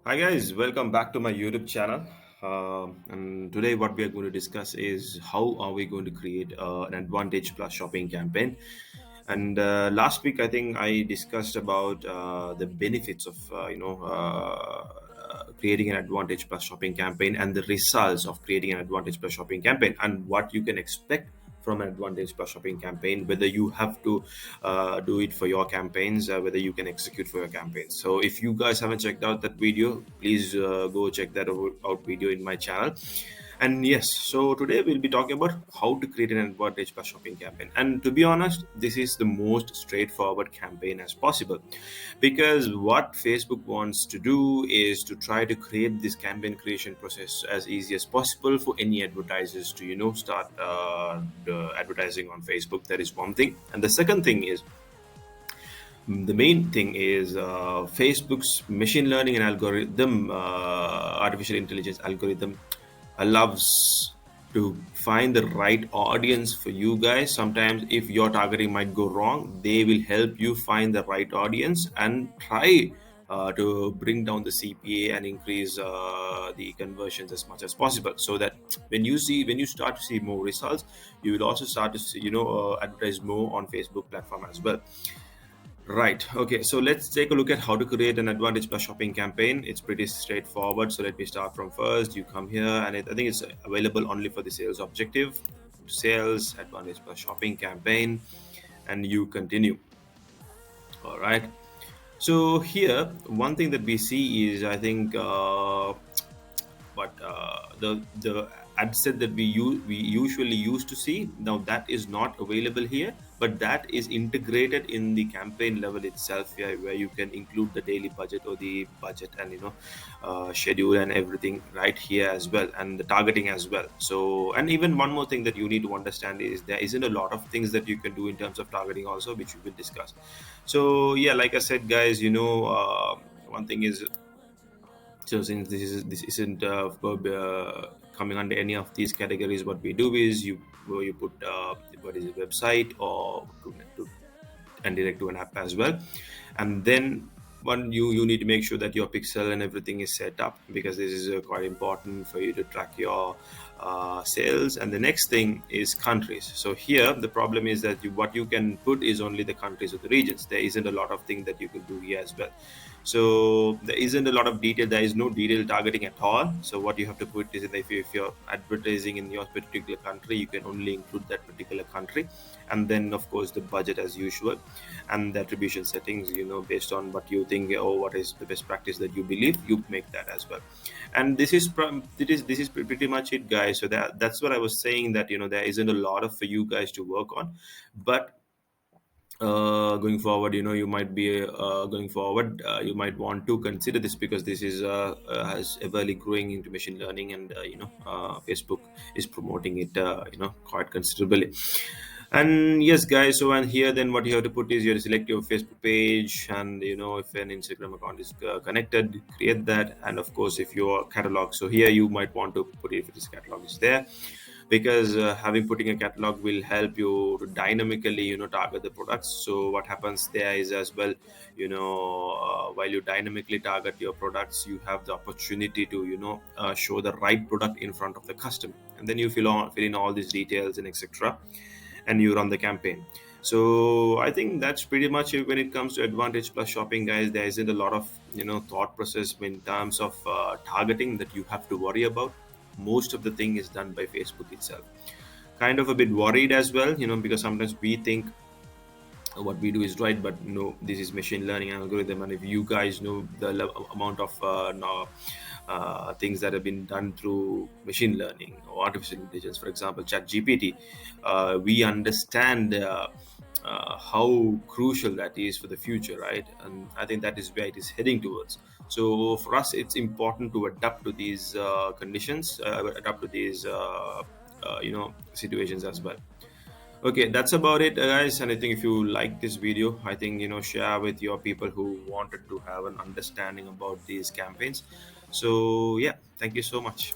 Hi guys, welcome back to my YouTube channel. And today, what we are going to discuss is how are we going to create an Advantage Plus shopping campaign. And last week, I think I discussed about the benefits of creating an Advantage Plus shopping campaign and the results of creating an Advantage Plus shopping campaign and what you can expect from an Advantage Plus shopping campaign, whether you have to do it for your campaigns, whether you can execute for your campaigns. So if you guys haven't checked out that video, please go check that out video in my channel. And yes, so today we'll be talking about how to create an Advantage Plus shopping campaign. And to be honest, this is the most straightforward campaign as possible, because what Facebook wants to do is to try to create this campaign creation process as easy as possible for any advertisers to start the advertising on Facebook. That is one thing. And the second thing is, the main thing is Facebook's machine learning and algorithm, artificial intelligence algorithm, allows to find the right audience for you guys. Sometimes, if your targeting might go wrong, they will help you find the right audience and try to bring down the CPA and increase the conversions as much as possible. So that when you start to see more results, you will also start to see, advertise more on Facebook platform as well. Right. Okay. So let's take a look at how to create an Advantage Plus shopping campaign. It's pretty straightforward. So let me start from first. You come here, and I think it's available only for the sales objective. Sales Advantage Plus shopping campaign, and you continue. All right. So here, one thing that we see is, I think, but the ad set that we usually used to see now, that is not available here, but that is integrated in the campaign level itself, where you can include the daily budget or the budget and schedule and everything right here as well, and the targeting as well. So, and even one more thing that you need to understand is there isn't a lot of things that you can do in terms of targeting also, which we will discuss. So yeah, like I said, guys, one thing is, so since this isn't coming under any of these categories, what we do is you put what is a website or and direct to an app as well. And then one, you need to make sure that your pixel and everything is set up, because this is quite important for you to track your sales. And the next thing is countries. So here the problem is that what you can put is only the countries or the regions. There isn't a lot of thing that you can do here as well. So there isn't a lot of detail. There is no detailed targeting at all. So what you have to put is that if you're advertising in your particular country, you can only include that particular country. And then of course the budget as usual, and the attribution settings, based on what you think or what is the best practice that you believe, you make that as well. And this is pretty much it, guys. So that's what I was saying, that there isn't a lot of for you guys to work on. But going forward, you might be going forward, you might want to consider this, because this is has everly growing into machine learning, and Facebook is promoting it quite considerably. And yes, guys, so and here then what you have to put is you have to select your Facebook page, and if an Instagram account is connected, create that. And of course, if your catalog, so here you might want to put it if it is catalog is there, because having putting a catalog will help you to dynamically target the products. So what happens there is as well, while you dynamically target your products, you have the opportunity to show the right product in front of the customer, and then you fill in all these details and etc, and you run the campaign. So I think that's pretty much it when it comes to Advantage Plus shopping, guys. There isn't a lot of thought process in terms of targeting that you have to worry about. Most of the thing is done by Facebook itself. Kind of a bit worried as well, because sometimes we think what we do is right, but no, this is machine learning algorithm. And if you guys know the amount of things that have been done through machine learning or artificial intelligence, for example chat gpt, we understand how crucial that is for the future, right? And I think that is where it is heading towards. So for us, it's important to adapt to these conditions, adapt to these situations as well. Okay, that's about it, guys. And I think if you like this video, I think share with your people who wanted to have an understanding about these campaigns. So yeah, thank you so much.